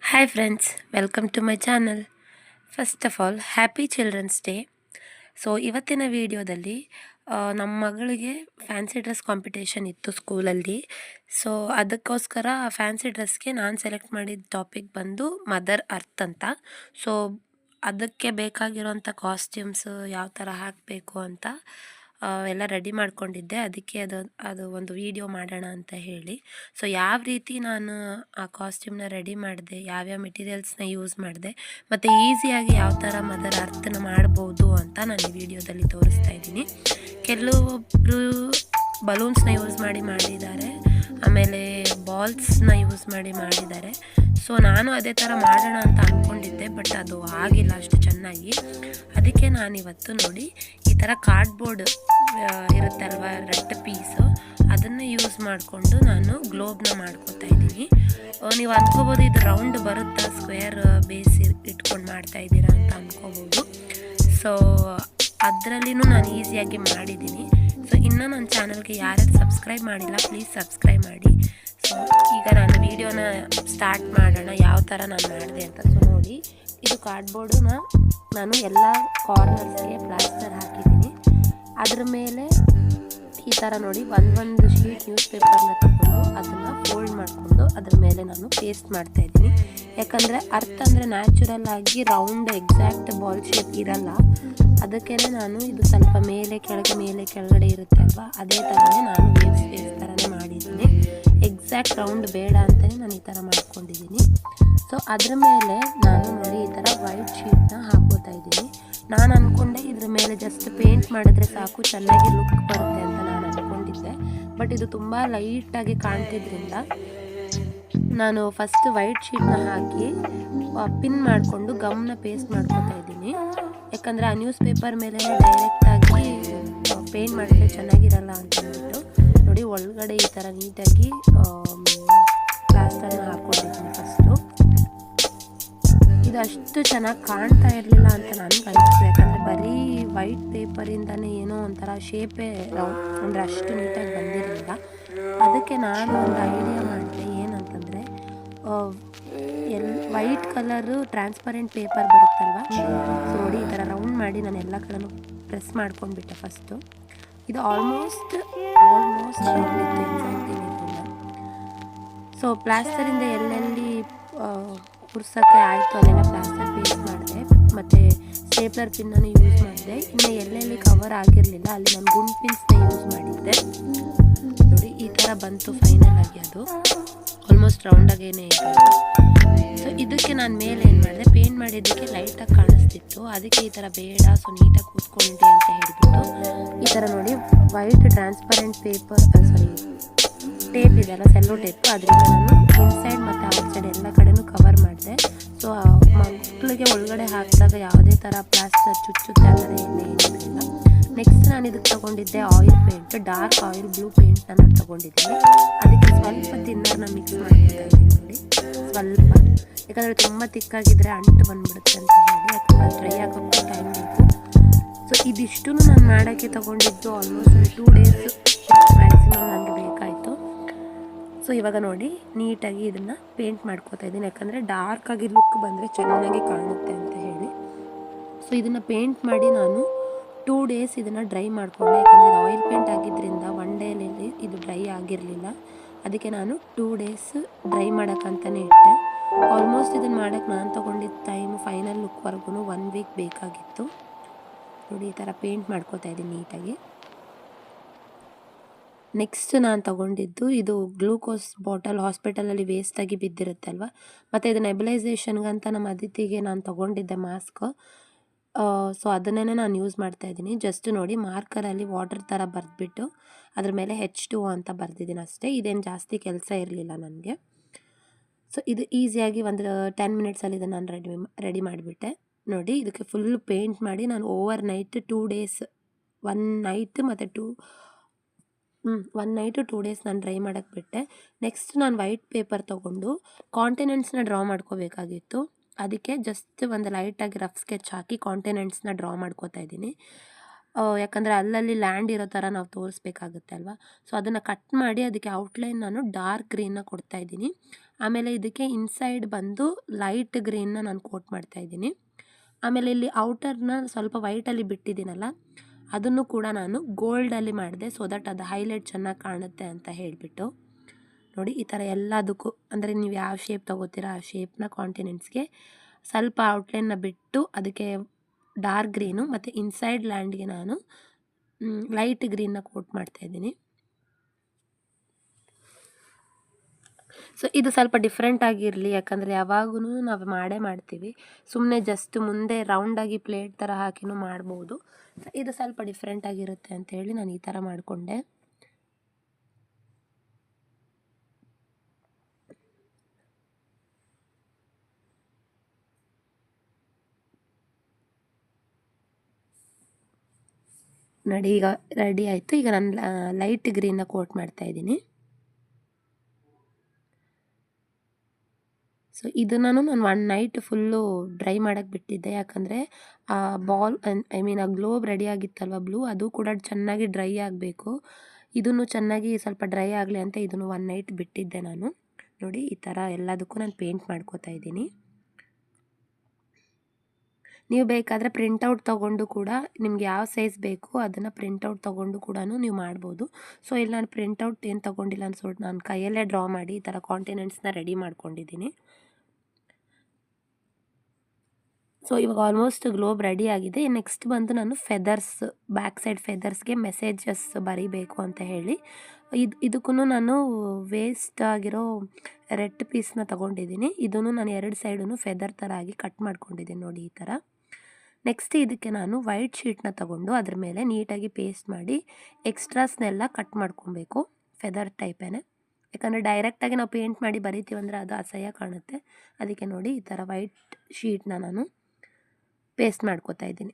Hi friends, welcome to my channel. First of all happy children's day. So ಇವತ್ತಿನ ವಿಡಿಯೋದಲ್ಲಿ ನಮ್ಮ ಮಗಳಿಗೆ fancy dress competition ಇತ್ತು ಸ್ಕೂಲಲ್ಲಿ. ಸೊ ಅದಕ್ಕೋಸ್ಕರ ಫ್ಯಾನ್ಸಿ ಡ್ರೆಸ್ಗೆ ನಾನು ಸೆಲೆಕ್ಟ್ ಮಾಡಿದ ಟಾಪಿಕ್ ಬಂದು ಮದರ್ ಅರ್ತ್ ಅಂತ. ಸೊ ಅದಕ್ಕೆ ಬೇಕಾಗಿರೋಂಥ ಕಾಸ್ಟ್ಯೂಮ್ಸ್ ಯಾವ ಥರ ಹಾಕಬೇಕು ಅಂತ ಎಲ್ಲ ರೆಡಿ ಮಾಡ್ಕೊಂಡಿದ್ದೆ. ಅದಕ್ಕೆ ಅದು ಒಂದು ವಿಡಿಯೋ ಮಾಡೋಣ ಅಂತ ಹೇಳಿ. ಸೊ ಯಾವ ರೀತಿ ನಾನು ಆ ಕಾಸ್ಟ್ಯೂಮ್ನ ರೆಡಿ ಮಾಡಿದೆ, ಯಾವ್ಯಾವ ಮೆಟೀರಿಯಲ್ಸ್ನ ಯೂಸ್ ಮಾಡಿದೆ, ಮತ್ತು ಈಸಿಯಾಗಿ ಯಾವ ಥರ ಮದರ್ ಅರ್ಥನ ಮಾಡ್ಬೋದು ಅಂತ ನಾನು ಈ ವಿಡಿಯೋದಲ್ಲಿ ತೋರಿಸ್ತಾ ಇದ್ದೀನಿ. ಕೆಲವೊಬ್ಬರು ಬಲೂನ್ಸ್ನ ಯೂಸ್ ಮಾಡಿದ್ದಾರೆ, ಆಮೇಲೆ ಬಾಲ್ಸ್ನ ಯೂಸ್ ಮಾಡಿದ್ದಾರೆ. ಸೊ ನಾನು ಅದೇ ಥರ ಮಾಡೋಣ ಅಂತ ಅಂದ್ಕೊಂಡಿದ್ದೆ, ಬಟ್ ಅದು ಆಗಿಲ್ಲ ಅಷ್ಟು ಚೆನ್ನಾಗಿ. ಅದಕ್ಕೆ ನಾನಿವತ್ತು ನೋಡಿ ಈ ಥರ ಕಾರ್ಡ್ಬೋರ್ಡ್ ಇರುತ್ತಲ್ವ, ರೆಡ್ ಪೀಸು, ಅದನ್ನು ಯೂಸ್ ಮಾಡಿಕೊಂಡು ನಾನು ಗ್ಲೋಬ್ನ ಮಾಡ್ಕೋತಾ ಇದ್ದೀನಿ. ನೀವು ಅಂದ್ಕೋಬೋದು ಇದು ರೌಂಡ್ ಬರುತ್ತಾ, ಸ್ಕ್ವೇರ್ ಬೇಸ್ ಇಟ್ಕೊಂಡು ಮಾಡ್ತಾ ಇದ್ದೀರಾ ಅಂತ ಅಂದ್ಕೋಬೋದು. ಸೊ ಅದರಲ್ಲಿನೂ ನಾನು ಈಸಿಯಾಗಿ ಮಾಡಿದ್ದೀನಿ. ಸೊ ಇನ್ನೂ ನನ್ನ ಚಾನಲ್ಗೆ ಯಾರ್ಯಾರು ಸಬ್ಸ್ಕ್ರೈಬ್ ಮಾಡಿಲ್ಲ, ಪ್ಲೀಸ್ ಸಬ್ಸ್ಕ್ರೈಬ್ ಮಾಡಿ. ಸೊ ಈಗ ನಾನು ವಿಡಿಯೋನ ಸ್ಟಾರ್ಟ್ ಮಾಡೋಣ, ಯಾವ ಥರ ನಾನು ಮಾಡಿದೆ ಅಂತ. ಸೊ ನೋಡಿ, ಇದು ಕಾರ್ಡ್ಬೋರ್ಡನ್ನ ನಾನು ಎಲ್ಲ ಕಾರ್ನರ್ಸ್ಗೆ ಪ್ಲಾಸ್ಟರ್ ಹಾಕಿದ್ದೀನಿ. ಅದ್ರ ಮೇಲೆ ಈ ಥರ ನೋಡಿ ಒಂದು ಶೀಟ್ ನ್ಯೂಸ್ ಪೇಪರ್ನ ತಗೊಂಡು ಅದನ್ನು ಫೋಲ್ಡ್ ಮಾಡಿಕೊಂಡು ಅದ್ರ ಮೇಲೆ ನಾನು ಪೇಸ್ಟ್ ಮಾಡ್ತಾಯಿದ್ದೀನಿ. ಯಾಕಂದರೆ ಅರ್ಥ ಅಂದರೆ ನ್ಯಾಚುರಲ್ ಆಗಿ ರೌಂಡ್ ಎಕ್ಸಾಕ್ಟ್ ಬಾಲ್ ಶೇಪ್ ಇರಲ್ಲ. ಅದಕ್ಕೇ ನಾನು ಇದು ಸ್ವಲ್ಪ ಮೇಲೆ ಕೆಳಗಡೆ ಇರುತ್ತೆ ಅಲ್ವಾ, ಅದೇ ಥರನೇ ನಾನು ವೇವ್ಸ್ ಥರನೇ ಮಾಡಿದ್ದೀನಿ. ಎಕ್ಸಾಕ್ಟ್ ರೌಂಡ್ ಬೇಡ ಅಂತಲೇ ನಾನು ಈ ಥರ ಮಾಡ್ಕೊಂಡಿದ್ದೀನಿ. ಸೊ ಅದ್ರ ಮೇಲೆ ನಾನು ನೋಡಿ ಈ ಥರ ವೈಟ್ ಶೀಟ್ನ ಹಾಕೋತಾ ಇದ್ದೀನಿ. ನಾನು ಅಂದ್ಕೊಂಡೆ ಇದ್ರ ಮೇಲೆ ಜಸ್ಟ್ ಪೇಂಟ್ ಮಾಡಿದ್ರೆ ಸಾಕು, ಚೆನ್ನಾಗಿ ಲುಕ್ ಬರುತ್ತೆ ಅಂತ ನಾನು ಅಂದ್ಕೊಂಡಿದ್ದೆ. ಬಟ್ ಇದು ತುಂಬ ಲೈಟಾಗಿ ಕಾಣ್ತಿದ್ರಿಂದ ನಾನು ಫಸ್ಟ್ ವೈಟ್ ಶೀಟ್ನ ಹಾಕಿ ಪಿನ್ ಮಾಡಿಕೊಂಡು ಗಮ್ನ ಪೇಸ್ಟ್ ಮಾಡ್ಕೊತಾ ಇದ್ದೀನಿ. ಯಾಕಂದರೆ ಆ ನ್ಯೂಸ್ ಪೇಪರ್ ಮೇಲೆ ಡೈರೆಕ್ಟಾಗಿ ಪೇಂಟ್ ಮಾಡಿದ್ರೆ ಚೆನ್ನಾಗಿರಲ್ಲ ಅಂತ ಅಂದ್ಬಿಟ್ಟು ನೋಡಿ ಒಳಗಡೆ ಈ ಥರ ನೀಟಾಗಿ ಪ್ಲಾಸ್ಟರ್ನ ಹಾಕ್ಕೊಂಡಿದ್ದೀನಿ ಫಸ್ಟು. ಇದು ಅಷ್ಟು ಚೆನ್ನಾಗಿ ಕಾಣ್ತಾ ಇರಲಿಲ್ಲ ಅಂತ ನನಗೆ ಅನಿಸ್ತು. ಯಾಕಂದರೆ ಬರೀ ವೈಟ್ ಪೇಪರಿಂದನೇ ಏನೋ ಒಂಥರ ಶೇಪೇ ಅಂದರೆ ಅಷ್ಟು ನೀಟಾಗಿ ಬಂದಿರಲಿಲ್ಲ. ಅದಕ್ಕೆ ನಾನು ಒಂದು ಐಡಿಯಾ ಮಾಡಿದೆ, ಏನಂತಂದರೆ ವೈಟ್ ಕಲರು ಟ್ರಾನ್ಸ್ಪರೆಂಟ್ ಪೇಪರ್ ಬರುತ್ತಲ್ವ, ಸೊ ನೋಡಿ ಈ ಥರ ರೌಂಡ್ ಮಾಡಿ ನಾನು ಎಲ್ಲ ಕಡೆನೂ ಪ್ರೆಸ್ ಮಾಡ್ಕೊಂಡ್ಬಿಟ್ಟೆ ಫಸ್ಟು. ಇದು ಆಲ್ಮೋಸ್ಟ್ ಸೊ ಪ್ಲಾಸ್ಟರಿಂದ ಎಲ್ಲೆಲ್ಲಿ ಉರ್ಸೋಕ್ಕೆ ಆಯಿತು ಅಲ್ಲೆಲ್ಲ ಪ್ಲಾಸ್ಟರ್ ಪೇಸ್ಟ್ ಮಾಡಿದೆ, ಮತ್ತು ಸ್ಟೇಪ್ಲರ್ ಪಿನ್ನನ್ನು ಯೂಸ್ ಮಾಡಿದೆ. ಇನ್ನು ಎಲ್ಲೆಲ್ಲಿ ಕವರ್ ಆಗಿರಲಿಲ್ಲ ಅಲ್ಲಿ ನಾನು ಗುಂಡ್ ಪಿನ್ಸ್ನ ಯೂಸ್ ಮಾಡಿದ್ದೆ. ನೋಡಿ ಈ ಥರ ಬಂತು ಫೈನಲ್ ಆಗಿ, ಅದು ಆಲ್ಮೋಸ್ಟ್ ರೌಂಡಾಗೇನೆ ಇದೆ. ಸೊ ಇದಕ್ಕೆ ನಾನು ಮೇಲೆ ಏನು ಮಾಡಿದೆ, ಪೇಂಟ್ ಮಾಡಿದ್ದಕ್ಕೆ ಲೈಟಾಗಿ ಕಾಣಿಸ್ತಿತ್ತು, ಅದಕ್ಕೆ ಈ ಥರ ಬೇಡ, ಸೊ ನೀಟಾಗಿ ಕೂತ್ಕೊಂಡೆ ಅಂತ ಹೇಳಿಬಿಟ್ಟು ಈ ಥರ ನೋಡಿ ವೈಟ್ ಟ್ರಾನ್ಸ್ಪರೆಂಟ್ ಪೇಪರ್ ಟೇಪ್ ಇದೆಯಲ್ಲ, ಸೆಲ್ಲೋ ಟೇಪ್, ಅದರಿಂದ ನಾನು ಇನ್ಸೈಡ್ ಮತ್ತು ಔಟ್ಸೈಡ್ ಎಲ್ಲ ಕಡೆನೂ ಕವರ್ ಮಾಡಿದೆ. ಸೊ ಮಕ್ಕಳಿಗೆ ಒಳಗಡೆ ಹಾಕಿದಾಗ ಯಾವುದೇ ಥರ ಪ್ಲಾಸ್ಟರ್ ಚುಚ್ಚುತ್ತೆ ಆ ಥರ ಏನಿಲ್ಲ. ನೆಕ್ಸ್ಟ್ ನಾನು ಇದಕ್ಕೆ ತೊಗೊಂಡಿದ್ದೆ oil paint, dark oil blue ಪೇಂಟ್ನ ನಾನು ತೊಗೊಂಡಿದ್ದೀನಿ. ಅದಕ್ಕೆ ಸ್ವಲ್ಪ ತಿನ್ನರ್ನ ಮಿಕ್ಸ್ ಮಾಡ್ತಾ ಇದ್ದೀನಿ ನೋಡಿ, ಸ್ವಲ್ಪ, ಯಾಕಂದರೆ ತುಂಬ ತಿಕ್ಕಾಗಿದ್ದರೆ ಅಂಟು ಬಂದುಬಿಡುತ್ತೆ ಅಂತ ಹೇಳಿ, ಯಾಕಂದರೆ ಡ್ರೈ ಆಗೋಕ್ಕೂ ಟೈಮ್ ಬೇಕು. ಸೊ ಇದಿಷ್ಟು ನಾನು ಮಾಡೋಕ್ಕೆ ತೊಗೊಂಡಿದ್ದು ಆಲ್ಮೋಸ್ಟ್ 2 ಡೇಸ್ ಮ್ಯಾಕ್ಸಿಮಮ್ ನನಗೆ ಬೇಕಾಯಿತು. ಸೊ ಇವಾಗ ನೋಡಿ ನೀಟಾಗಿ ಇದನ್ನು ಪೇಂಟ್ ಮಾಡ್ಕೋತಾ ಇದ್ದೀನಿ, ಯಾಕಂದರೆ ಡಾರ್ಕಾಗಿ ಲುಕ್ ಬಂದರೆ ಚೆನ್ನಾಗಿ ಕಾಣುತ್ತೆ ಅಂತ ಹೇಳಿ. ಸೊ ಇದನ್ನು ಪೇಂಟ್ ಮಾಡಿ ನಾನು 2 ಡೇಸ್ ಇದನ್ನು ಡ್ರೈ ಮಾಡಿಕೊಂಡೆ. ಯಾಕಂದರೆ ಇದು ಆಯಿಲ್ ಪೇಂಟ್ ಆಗಿದ್ದರಿಂದ 1 ಡೇಲಿ ಇದು ಡ್ರೈ ಆಗಿರಲಿಲ್ಲ. ಅದಕ್ಕೆ ನಾನು 2 ಡೇಸ್ ಡ್ರೈ ಮಾಡೋಕ್ಕಂತಲೇ ಇಟ್ಟೆ. ಆಲ್ಮೋಸ್ಟ್ ಇದನ್ನು ಮಾಡೋಕ್ಕೆ ನಾನು ತೊಗೊಂಡಿದ್ದ ಟೈಮು ಫೈನಲ್ ಲುಕ್ವರೆಗೂ 1 ವೀಕ್ ಬೇಕಾಗಿತ್ತು. ನೋಡಿ ಈ ಥರ ಪೇಂಟ್ ಮಾಡ್ಕೋತಾ ಇದ್ದೀನಿ ನೀಟಾಗಿ. ನೆಕ್ಸ್ಟ್ ನಾನು ತೊಗೊಂಡಿದ್ದು ಇದು ಗ್ಲೂಕೋಸ್ ಬಾಟಲ್, ಹಾಸ್ಪಿಟಲಲ್ಲಿ ವೇಸ್ಟಾಗಿ ಬಿದ್ದಿರುತ್ತೆ ಅಲ್ವ, ಮತ್ತು ಇದು ನೆಬಲೈಸೇಷನ್ಗಂತ ನಮ್ಮ ಅದಿತಿಗೆ ನಾನು ತೊಗೊಂಡಿದ್ದೆ ಮಾಸ್ಕ್. ಸೊ ಅದನ್ನೇ ನಾನು ಯೂಸ್ ಮಾಡ್ತಾಯಿದ್ದೀನಿ. ಜಸ್ಟ್ ನೋಡಿ ಮಾರ್ಕರಲ್ಲಿ ವಾಟರ್ ಥರ ಬರೆದ್ಬಿಟ್ಟು ಅದ್ರ ಮೇಲೆ H2O ಅಂತ ಬರೆದಿದ್ದೀನಿ ಅಷ್ಟೇ. ಇದೇನು ಜಾಸ್ತಿ ಕೆಲಸ ಇರಲಿಲ್ಲ ನನಗೆ. ಸೊ ಇದು ಈಸಿಯಾಗಿ ಒಂದು 10 ಮಿನಿಟ್ಸಲ್ಲಿ ಇದನ್ನು ನಾನು ರೆಡಿ ಮಾಡಿಬಿಟ್ಟೆ. ನೋಡಿ ಇದಕ್ಕೆ ಫುಲ್ ಪೇಂಟ್ ಮಾಡಿ ನಾನು ಓವರ್ ನೈಟ್ 2 ಡೇಸ್ 1 ನೈಟ್ ಮತ್ತು 1 ನೈಟು 2 ಡೇಸ್ ನಾನು ಡ್ರೈ ಮಾಡೋಕ್ಕೆ ಬಿಟ್ಟೆ. ನೆಕ್ಸ್ಟ್ ನಾನು ವೈಟ್ ಪೇಪರ್ ತೊಗೊಂಡು ಕಾಂಟಿನೆಂಟ್ಸ್ನ ಡ್ರಾ ಮಾಡ್ಕೋಬೇಕಾಗಿತ್ತು. ಅದಕ್ಕೆ ಜಸ್ಟ್ ಒಂದು ಲೈಟಾಗಿ ರಫ್ ಸ್ಕೆಚ್ ಹಾಕಿ ಕಾಂಟಿನೆಂಟ್ಸ್ನ ಡ್ರಾ ಮಾಡ್ಕೋತಾ ಇದ್ದೀನಿ. ಯಾಕಂದರೆ ಅಲ್ಲಲ್ಲಿ ಲ್ಯಾಂಡ್ ಇರೋ ಥರ ನಾವು ತೋರಿಸ್ಬೇಕಾಗುತ್ತೆ ಅಲ್ವಾ. ಸೊ ಅದನ್ನು ಕಟ್ ಮಾಡಿ ಅದಕ್ಕೆ ಔಟ್ಲೈನ್ ನಾನು ಡಾರ್ಕ್ ಗ್ರೀನ್ನ ಕೊಡ್ತಾಯಿದ್ದೀನಿ. ಆಮೇಲೆ ಇದಕ್ಕೆ ಇನ್ಸೈಡ್ ಬಂದು ಲೈಟ್ ಗ್ರೀನ್ನ ನಾನು ಕೋಟ್ ಮಾಡ್ತಾಯಿದ್ದೀನಿ. ಆಮೇಲೆ ಇಲ್ಲಿ ಔಟರ್ನ ಸ್ವಲ್ಪ ವೈಟಲ್ಲಿ ಬಿಟ್ಟಿದ್ದೀನಲ್ಲ, ಅದನ್ನು ಕೂಡ ನಾನು ಗೋಲ್ಡಲ್ಲಿ ಮಾಡಿದೆ, ಸೊ ದಟ್ ಅದು ಹೈಲೈಟ್ ಚೆನ್ನಾಗಿ ಕಾಣುತ್ತೆ ಅಂತ ಹೇಳಿಬಿಟ್ಟು. ನೋಡಿ ಈ ಥರ ಎಲ್ಲದಕ್ಕೂ, ಅಂದರೆ ನೀವು ಯಾವ ಶೇಪ್ ತೊಗೋತೀರಾ ಆ ಶೇಪ್ನ ಕಾಂಟಿನೆಂಟ್ಸ್ಗೆ ಸ್ವಲ್ಪ ಔಟ್ಲೈನ್ನ ಬಿಟ್ಟು ಅದಕ್ಕೆ ಡಾರ್ಕ್ ಗ್ರೀನು ಮತ್ತು ಇನ್ಸೈಡ್ ಲ್ಯಾಂಡ್ಗೆ ನಾನು ಲೈಟ್ ಗ್ರೀನ್ನ ಕೋಟ್ ಮಾಡ್ತಾಯಿದ್ದೀನಿ. ಸೊ ಇದು ಸ್ವಲ್ಪ ಡಿಫ್ರೆಂಟ್ ಆಗಿರಲಿ, ಯಾಕಂದರೆ ಯಾವಾಗೂ ನಾವು ಮಾಡೇ ಮಾಡ್ತೀವಿ. ಸುಮ್ಮನೆ ಜಸ್ಟ್ ಮುಂದೆ ರೌಂಡಾಗಿ ಪ್ಲೇಟ್ ಥರ ಹಾಕಿನೂ ಮಾಡ್ಬೋದು. ಇದು ಸ್ವಲ್ಪ ಡಿಫ್ರೆಂಟ್ ಆಗಿರುತ್ತೆ ಅಂತೇಳಿ ನಾನು ಈ ಥರ ಮಾಡಿಕೊಂಡೆ. ನೋಡಿ ಈಗ ರೆಡಿ ಆಯಿತು. ಈಗ ನಾನು ಲೈಟ್ ಗ್ರೀನ್ನ ಕೋಟ್ ಮಾಡ್ತಾಯಿದ್ದೀನಿ. ಸೊ ಇದನ್ನು ನಾನು 1 ನೈಟ್ ಫುಲ್ಲು ಡ್ರೈ ಮಾಡೋಕ್ಕೆ ಬಿಟ್ಟಿದ್ದೆ, ಯಾಕಂದರೆ ಆ ಬಾಲ್ ಐ ಮೀನ್ ಆ ಗ್ಲೋಬ್ ರೆಡಿ ಆಗಿತ್ತಲ್ವ ಬ್ಲೂ, ಅದು ಕೂಡ ಚೆನ್ನಾಗಿ ಡ್ರೈ ಆಗಬೇಕು. ಇದನ್ನು ಚೆನ್ನಾಗಿ ಸ್ವಲ್ಪ ಡ್ರೈ ಆಗಲಿ ಅಂತ ಇದನ್ನು 1 ನೈಟ್ ಬಿಟ್ಟಿದ್ದೆ ನಾನು. ನೋಡಿ ಈ ಥರ ಎಲ್ಲದಕ್ಕೂ ನಾನು ಪೇಂಟ್ ಮಾಡ್ಕೋತಾ ಇದ್ದೀನಿ. ನೀವು ಬೇಕಾದರೆ ಪ್ರಿಂಟೌಟ್ ತೊಗೊಂಡು ಕೂಡ ನಿಮ್ಗೆ ಯಾವ ಸೈಜ್ ಬೇಕು ಅದನ್ನು ಪ್ರಿಂಟೌಟ್ ತೊಗೊಂಡು ಕೂಡ ನೀವು ಮಾಡ್ಬೋದು. ಸೊ ಇಲ್ಲಿ ನಾನು ಪ್ರಿಂಟೌಟ್ ಏನು ತೊಗೊಂಡಿಲ್ಲ ಅನ್ಸೋಟ್ಟು ನಾನು ಕೈಯಲ್ಲೇ ಡ್ರಾ ಮಾಡಿ ಈ ಥರ ಕಾಂಟಿನೆಂಟ್ಸ್ನ ರೆಡಿ ಮಾಡ್ಕೊಂಡಿದ್ದೀನಿ. ಸೊ ಇವಾಗ ಆಲ್ಮೋಸ್ಟ್ ಗ್ಲೋಬ್ ರೆಡಿ ಆಗಿದೆ. ನೆಕ್ಸ್ಟ್ ಬಂದು ನಾನು ಫೆದರ್ಸ್, ಬ್ಯಾಕ್ ಸೈಡ್ ಫೆದರ್ಸ್ಗೆ ಮೆಸೇಜಸ್ ಬರೀಬೇಕು ಅಂತ ಹೇಳಿ ಇದಕ್ಕೂ ನಾನು ವೇಸ್ಟ್ ಆಗಿರೋ ರೆಡ್ ಪೀಸ್ನ ತೊಗೊಂಡಿದ್ದೀನಿ. ಇದನ್ನು ನಾನು 2 ಸೈಡೂ ಫೆದರ್ ಥರ ಆಗಿ ಕಟ್ ಮಾಡ್ಕೊಂಡಿದ್ದೀನಿ ನೋಡಿ ಈ ಥರ. ನೆಕ್ಸ್ಟ್ ಇದಕ್ಕೆ ನಾನು ವೈಟ್ ಶೀಟ್ನ ತೊಗೊಂಡು ಅದ್ರ ಮೇಲೆ ನೀಟಾಗಿ ಪೇಸ್ಟ್ ಮಾಡಿ ಎಕ್ಸ್ಟ್ರಾಸ್ನೆಲ್ಲ ಕಟ್ ಮಾಡ್ಕೊಬೇಕು, ಫೆದರ್ ಟೈಪೇನೆ. ಯಾಕಂದರೆ ಡೈರೆಕ್ಟಾಗಿ ನಾವು ಪೇಂಟ್ ಮಾಡಿ ಬರಿತೀವಂದರೆ ಅದು ಅಸಹ್ಯ ಕಾಣುತ್ತೆ. ಅದಕ್ಕೆ ನೋಡಿ ಈ ಥರ ವೈಟ್ ಶೀಟ್ನ ನಾನು ಪೇಸ್ಟ್ ಮಾಡ್ಕೋತಾ ಇದ್ದೀನಿ.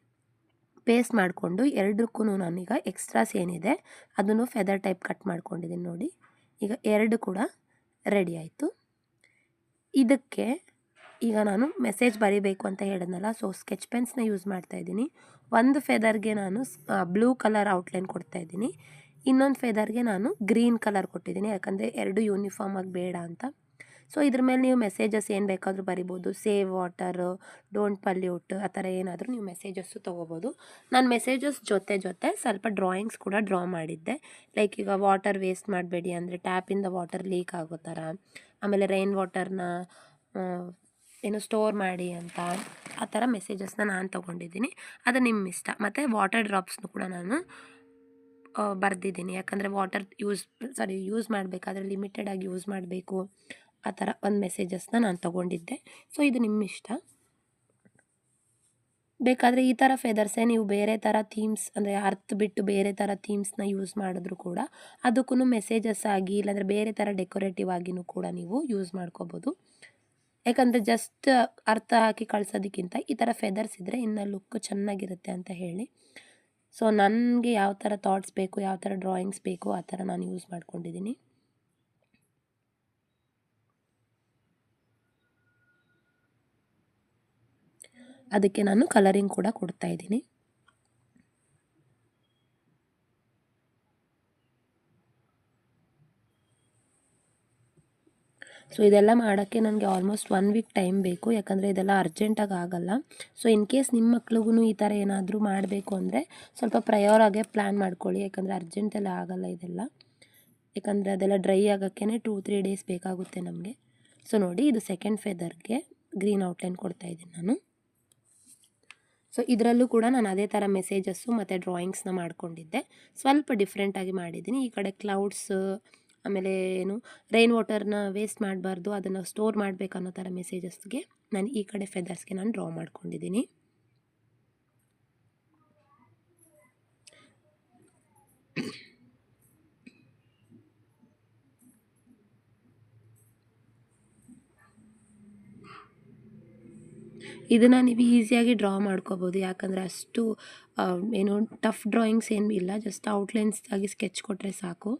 ಪೇಸ್ಟ್ ಮಾಡಿಕೊಂಡು ಎರಡಕ್ಕೂ ನಾನೀಗ ಎಕ್ಸ್ಟ್ರಾಸ್ ಏನಿದೆ ಅದನ್ನು ಫೆದರ್ ಟೈಪ್ ಕಟ್ ಮಾಡ್ಕೊಂಡಿದ್ದೀನಿ ನೋಡಿ. ಈಗ 2 ಕೂಡ ರೆಡಿ ಆಯಿತು. ಇದಕ್ಕೆ ಈಗ ನಾನು ಮೆಸೇಜ್ ಬರೀಬೇಕು ಅಂತ ಹೇಳಿದ್ನಲ್ಲ, ಸೊ ಸ್ಕೆಚ್ ಪೆನ್ಸ್ನ ಯೂಸ್ ಮಾಡ್ತಾಯಿದ್ದೀನಿ. ಒಂದು ಫೆದರ್ಗೆ ನಾನು ಬ್ಲೂ ಕಲರ್ ಔಟ್ಲೈನ್ ಕೊಡ್ತಾಯಿದ್ದೀನಿ, ಇನ್ನೊಂದು ಫೆದರ್ಗೆ ನಾನು ಗ್ರೀನ್ ಕಲರ್ ಕೊಟ್ಟಿದ್ದೀನಿ, ಯಾಕಂದರೆ 2 ಯೂನಿಫಾರ್ಮ್ ಆಗಿ ಬೇಡ ಅಂತ. ಸೊ ಇದ್ರ ಮೇಲೆ ನೀವು ಮೆಸೇಜಸ್ ಏನು ಬೇಕಾದರೂ ಬರಿಬೋದು, ಸೇವ್ ವಾಟರ್, ಡೋಂಟ್ ಪಲ್ಯೂಟ್, ಆ ಥರ ಏನಾದರೂ ನೀವು ಮೆಸೇಜಸ್ಸು ತೊಗೋಬೋದು. ನಾನು ಮೆಸೇಜಸ್ ಜೊತೆ ಸ್ವಲ್ಪ ಡ್ರಾಯಿಂಗ್ಸ್ ಕೂಡ ಡ್ರಾ ಮಾಡಿದ್ದೆ. ಲೈಕ್ ಈಗ ವಾಟರ್ ವೇಸ್ಟ್ ಮಾಡಬೇಡಿ, ಅಂದರೆ ಟ್ಯಾಪಿಂದ ವಾಟರ್ ಲೀಕ್ ಆಗೋ ಥರ, ಆಮೇಲೆ ರೈನ್ ವಾಟರ್ನ ಏನು ಸ್ಟೋರ್ ಮಾಡಿ ಅಂತ, ಆ ಥರ ಮೆಸೇಜಸ್ನ ನಾನು ತೊಗೊಂಡಿದ್ದೀನಿ. ಅದು ನಿಮ್ಮ ಇಷ್ಟ. ಮತ್ತು ವಾಟರ್ ಡ್ರಾಪ್ಸ್ನು ಕೂಡ ನಾನು ಬರೆದಿದ್ದೀನಿ, ಯಾಕಂದರೆ ವಾಟರ್ ಯೂಸ್ ಮಾಡಬೇಕಾದ್ರೆ ಲಿಮಿಟೆಡಾಗಿ ಯೂಸ್ ಮಾಡಬೇಕು, ಆ ಥರ ಒಂದು ಮೆಸೇಜಸ್ನ ನಾನು ತೊಗೊಂಡಿದ್ದೆ. ಸೊ ಇದು ನಿಮ್ಮ ಇಷ್ಟ. ಬೇಕಾದರೆ ಈ ಥರ ಫೆದರ್ಸೇ ನೀವು ಬೇರೆ ಥರ ಥೀಮ್ಸ್, ಅಂದರೆ ಅರ್ಥ ಬಿಟ್ಟು ಬೇರೆ ಥರ ಥೀಮ್ಸ್ನ ಯೂಸ್ ಮಾಡಿದ್ರು ಕೂಡ ಅದಕ್ಕೂ ಮೆಸೇಜಸ್ ಆಗಿ, ಇಲ್ಲಾಂದರೆ ಬೇರೆ ಥರ ಡೆಕೋರೇಟಿವ್ ಆಗಿಯೂ ಕೂಡ ನೀವು ಯೂಸ್ ಮಾಡ್ಕೋಬೋದು. ಯಾಕಂದರೆ ಜಸ್ಟ್ ಅರ್ಥ ಹಾಕಿ ಕಳ್ಸೋದಕ್ಕಿಂತ ಈ ಥರ ಫೆದರ್ಸ್ ಇದ್ದರೆ ಇನ್ನೂ ಲುಕ್ ಚೆನ್ನಾಗಿರುತ್ತೆ ಅಂತ ಹೇಳಿ. ಸೊ ನನಗೆ ಯಾವ ಥರ ಥಾಟ್ಸ್ ಬೇಕು, ಯಾವ ಥರ ಡ್ರಾಯಿಂಗ್ಸ್ ಬೇಕು ಆ ಥರ ನಾನು ಯೂಸ್ ಮಾಡ್ಕೊಂಡಿದ್ದೀನಿ. ಅದಕ್ಕೆ ನಾನು ಕಲರಿಂಗ್ ಕೂಡ ಕೊಡ್ತಾಯಿದ್ದೀನಿ. ಸೊ ಇದೆಲ್ಲ ಮಾಡೋಕ್ಕೆ ನನಗೆ ಆಲ್ಮೋಸ್ಟ್ 1 ವೀಕ್ ಟೈಮ್ ಬೇಕು, ಯಾಕಂದರೆ ಇದೆಲ್ಲ ಅರ್ಜೆಂಟಾಗಿ ಆಗೋಲ್ಲ. ಸೊ ಇನ್ ಕೇಸ್ ನಿಮ್ಮ ಮಕ್ಳಿಗೂ ಈ ಥರ ಏನಾದರೂ ಮಾಡಬೇಕು ಅಂದರೆ ಸ್ವಲ್ಪ ಪ್ರಯೋರಾಗೆ ಪ್ಲ್ಯಾನ್ ಮಾಡ್ಕೊಳ್ಳಿ, ಯಾಕಂದರೆ ಅರ್ಜೆಂಟೆಲ್ಲ ಆಗೋಲ್ಲ ಇದೆಲ್ಲ. ಯಾಕಂದರೆ ಅದೆಲ್ಲ ಡ್ರೈ ಆಗೋಕ್ಕೆ 2-3 ಡೇಸ್ ಬೇಕಾಗುತ್ತೆ ನಮಗೆ. ಸೊ ನೋಡಿ ಇದು ಸೆಕೆಂಡ್ ಫೆದರ್ಗೆ ಗ್ರೀನ್ ಔಟ್ಲೈನ್ ಕೊಡ್ತಾಯಿದ್ದೀನಿ ನಾನು. ಸೊ ಇದರಲ್ಲೂ ಕೂಡ ನಾನು ಅದೇ ಥರ ಮೆಸೇಜಸ್ಸು ಮತ್ತು ಡ್ರಾಯಿಂಗ್ಸ್ನ ಮಾಡ್ಕೊಂಡಿದ್ದೆ, ಸ್ವಲ್ಪ ಡಿಫ್ರೆಂಟಾಗಿ ಮಾಡಿದ್ದೀನಿ. ಈ ಕಡೆ ಕ್ಲೌಡ್ಸ್, ಆಮೇಲೆ ಏನು ರೈನ್ ವಾಟರ್ನ ವೇಸ್ಟ್ ಮಾಡಬಾರ್ದು, ಅದನ್ನು ಸ್ಟೋರ್ ಮಾಡಬೇಕು ಅನ್ನೋ ಥರ ಮೆಸೇಜಸ್ಗೆ ನಾನು ಈ ಕಡೆ ಫೆದರ್ಸ್ಗೆ ನಾನು ಡ್ರಾ ಮಾಡ್ಕೊಂಡಿದ್ದೀನಿ. ಇದನ್ನು ನೀವು ಈಸಿಯಾಗಿ ಡ್ರಾ ಮಾಡ್ಕೋಬೋದು, ಯಾಕಂದರೆ ಅಷ್ಟು ಏನು ಟಫ್ ಡ್ರಾಯಿಂಗ್ಸ್ ಏನು ಇಲ್ಲ, ಜಸ್ಟ್ ಔಟ್ಲೈನ್ಸ್ ಆಗಿ ಸ್ಕೆಚ್ ಕೊಟ್ಟರೆ ಸಾಕು,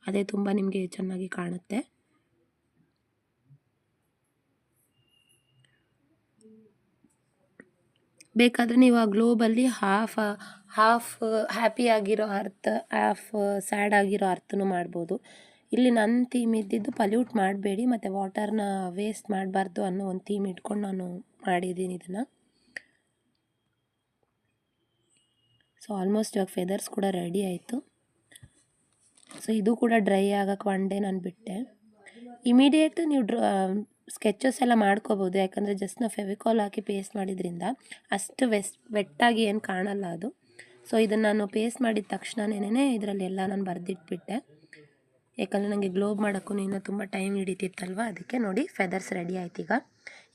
ಅದೇ ತುಂಬ ನಿಮಗೆ ಚೆನ್ನಾಗಿ ಕಾಣುತ್ತೆ. ಬೇಕಾದರೆ ನೀವು ಆ ಗ್ಲೋಬಲ್ಲಿ ಹಾಫ್ ಹ್ಯಾಪಿ ಆಗಿರೋ ಅರ್ಥ, ಹಾಫ್ ಸ್ಯಾಡ್ ಆಗಿರೋ ಅರ್ಥನೂ ಮಾಡ್ಬೋದು. ಇಲ್ಲಿ ನನ್ನ ಥೀಮ್ ಇದ್ದಿದ್ದು ಪಲ್ಯೂಟ್ ಮಾಡಬೇಡಿ ಮತ್ತು ವಾಟರ್ನ ವೇಸ್ಟ್ ಮಾಡಬಾರ್ದು ಅನ್ನೋ ಒಂದು ಥೀಮ್ ಇಟ್ಕೊಂಡು ನಾನು ಮಾಡಿದ್ದೀನಿ ಇದನ್ನು. ಸೊ ಆಲ್ಮೋಸ್ಟ್ ಇವಾಗ ಫೆದರ್ಸ್ ಕೂಡ ರೆಡಿ ಆಯಿತು. ಸೊ ಇದು ಕೂಡ ಡ್ರೈ ಆಗೋಕ್ಕೆ ಒನ್ ಡೇ ನಾನು ಬಿಟ್ಟೆ. ಇಮಿಡಿಯೇಟ್ ನೀವು ಸ್ಕೆಚಸ್ ಎಲ್ಲ ಮಾಡ್ಕೋಬೋದು, ಯಾಕಂದರೆ ಜಸ್ಟ್ ನಾವು ಫೆವಿಕಾಲ್ ಹಾಕಿ ಪೇಸ್ಟ್ ಮಾಡಿದ್ರಿಂದ ಅಷ್ಟು ವೆಟ್ಟಾಗಿ ಏನು ಕಾಣಲ್ಲ ಅದು. ಸೊ ಇದನ್ನು ನಾನು ಪೇಸ್ಟ್ ಮಾಡಿದ ತಕ್ಷಣನೇ ಇದರಲ್ಲಿ ಎಲ್ಲ ನಾನು ಬರೆದಿಟ್ಬಿಟ್ಟೆ, ಯಾಕಂದರೆ ನನಗೆ ಗ್ಲೋಬ್ ಮಾಡೋಕ್ಕೂ ಇನ್ನೂ ತುಂಬ ಟೈಮ್ ಹಿಡಿತಿತ್ತಲ್ವ, ಅದಕ್ಕೆ. ನೋಡಿ ಫೆದರ್ಸ್ ರೆಡಿ ಆಯ್ತು.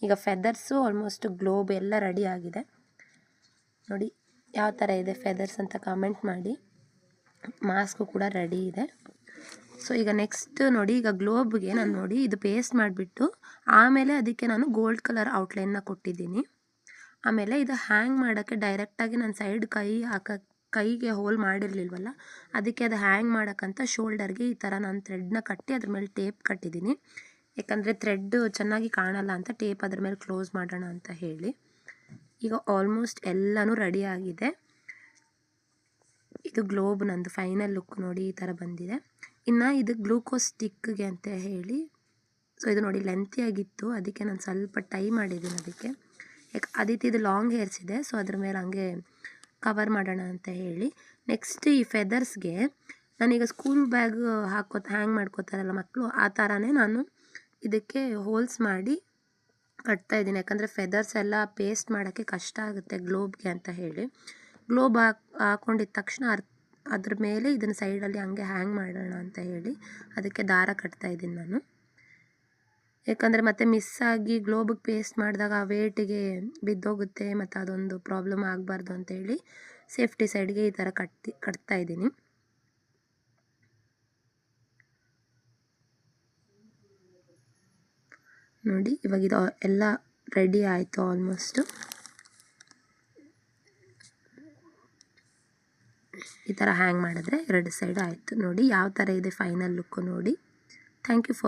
ಈಗ ಫೆದರ್ಸು ಆಲ್ಮೋಸ್ಟ್ ಗ್ಲೋಬ್ ಎಲ್ಲ ರೆಡಿ ಆಗಿದೆ. ನೋಡಿ ಯಾವ ಥರ ಇದೆ ಫೆದರ್ಸ್ ಅಂತ ಕಮೆಂಟ್ ಮಾಡಿ. ಮಾಸ್ಕು ಕೂಡ ರೆಡಿ ಇದೆ. ಸೊ ಈಗ ನೆಕ್ಸ್ಟ್ ನೋಡಿ, ಈಗ ಗ್ಲೋಬ್ಗೆ ನಾನು ನೋಡಿ ಇದು ಪೇಸ್ಟ್ ಮಾಡಿಬಿಟ್ಟು ಆಮೇಲೆ ಅದಕ್ಕೆ ನಾನು ಗೋಲ್ಡ್ ಕಲರ್ ಔಟ್ಲೈನ್ನ ಕೊಟ್ಟಿದ್ದೀನಿ. ಆಮೇಲೆ ಇದು ಹ್ಯಾಂಗ್ ಮಾಡೋಕ್ಕೆ ಡೈರೆಕ್ಟಾಗಿ ನಾನು ಸೈಡ್ ಕೈಗೆ ಹೋಲ್ ಮಾಡಿರಲಿಲ್ವಲ್ಲ, ಅದಕ್ಕೆ ಅದು ಹ್ಯಾಂಗ್ ಮಾಡೋಕ್ಕಂತ ಶೋಲ್ಡರ್ಗೆ ಈ ಥರ ನಾನು ಥ್ರೆಡ್ನ ಕಟ್ಟಿ ಅದ್ರ ಮೇಲೆ ಟೇಪ್ ಕಟ್ಟಿದ್ದೀನಿ. ಯಾಕಂದರೆ ಥ್ರೆಡ್ಡು ಚೆನ್ನಾಗಿ ಕಾಣಲ್ಲ ಅಂತ ಟೇಪ್ ಅದ್ರ ಮೇಲೆ ಕ್ಲೋಸ್ ಮಾಡೋಣ ಅಂತ ಹೇಳಿ. ಈಗ ಆಲ್ಮೋಸ್ಟ್ ಎಲ್ಲನೂ ರೆಡಿ ಆಗಿದೆ. ಇದು ಗ್ಲೋಬ್ ನಂದು ಫೈನಲ್ ಲುಕ್ ನೋಡಿ ಈ ಥರ ಬಂದಿದೆ. ಇನ್ನು ಇದು ಗ್ಲೂಕೋಸ್ ಸ್ಟಿಕ್ಗೆ ಅಂತ ಹೇಳಿ, ಸೊ ಇದು ನೋಡಿ ಲೆಂತಿಯಾಗಿತ್ತು, ಅದಕ್ಕೆ ನಾನು ಸ್ವಲ್ಪ ಟೈ ಮಾಡಿದ್ದೀನಿ ಅದಕ್ಕೆ. ಯಾಕೆ ಇದು ಲಾಂಗ್ ಹೇರ್ಸ್ ಇದೆ, ಸೊ ಅದ್ರ ಮೇಲೆ ಹಂಗೆ ಕವರ್ ಮಾಡೋಣ ಅಂತ ಹೇಳಿ. ನೆಕ್ಸ್ಟ್ ಈ ಫೆದರ್ಸ್ಗೆ ನಾನೀಗ ಸ್ಕೂಲ್ ಬ್ಯಾಗ್ ಹ್ಯಾಂಗ್ ಮಾಡ್ಕೋತಾರಲ್ಲ ಮಕ್ಕಳು, ಆ ಥರನೇ ನಾನು ಇದಕ್ಕೆ ಹೋಲ್ಸ್ ಮಾಡಿ ಕಟ್ತಾ ಇದ್ದೀನಿ. ಯಾಕಂದರೆ ಫೆದರ್ಸ್ ಎಲ್ಲ ಪೇಸ್ಟ್ ಮಾಡೋಕ್ಕೆ ಕಷ್ಟ ಆಗುತ್ತೆ ಗ್ಲೋಬ್ಗೆ ಅಂತ ಹೇಳಿ. ಗ್ಲೋಬ್ ಹಾಕೊಂಡಿದ್ದ ತಕ್ಷಣ ಅದ್ರ ಮೇಲೆ ಇದನ್ನು ಸೈಡಲ್ಲಿ ಹಂಗೆ ಹ್ಯಾಂಗ್ ಮಾಡೋಣ ಅಂತ ಹೇಳಿ ಅದಕ್ಕೆ ದಾರ ಕಟ್ತಾ ಇದ್ದೀನಿ ನಾನು. ಯಾಕಂದರೆ ಮತ್ತೆ ಮಿಸ್ ಆಗಿ ಗ್ಲೋಬಿಗೆ ಪೇಸ್ಟ್ ಮಾಡಿದಾಗ ಆ ವೇಟಿಗೆ ಬಿದ್ದೋಗುತ್ತೆ ಮತ್ತು ಅದೊಂದು ಪ್ರಾಬ್ಲಮ್ ಆಗಬಾರ್ದು ಅಂತ ಹೇಳಿ ಸೇಫ್ಟಿ ಸೈಡ್ಗೆ ಈ ಥರ ಕಟ್ತಾ ಇದ್ದೀನಿ. ನೋಡಿ ಇವಾಗ ಇದು ಎಲ್ಲ ರೆಡಿ ಆಯಿತು ಆಲ್ಮೋಸ್ಟು. ಈ ಥರ ಹ್ಯಾಂಗ್ ಮಾಡಿದ್ರೆ ಎರಡು ಸೈಡ್ ಆಯಿತು. ನೋಡಿ ಯಾವ ಥರ ಇದೆ ಫೈನಲ್ ಲುಕ್ಕು ನೋಡಿ. Thank you for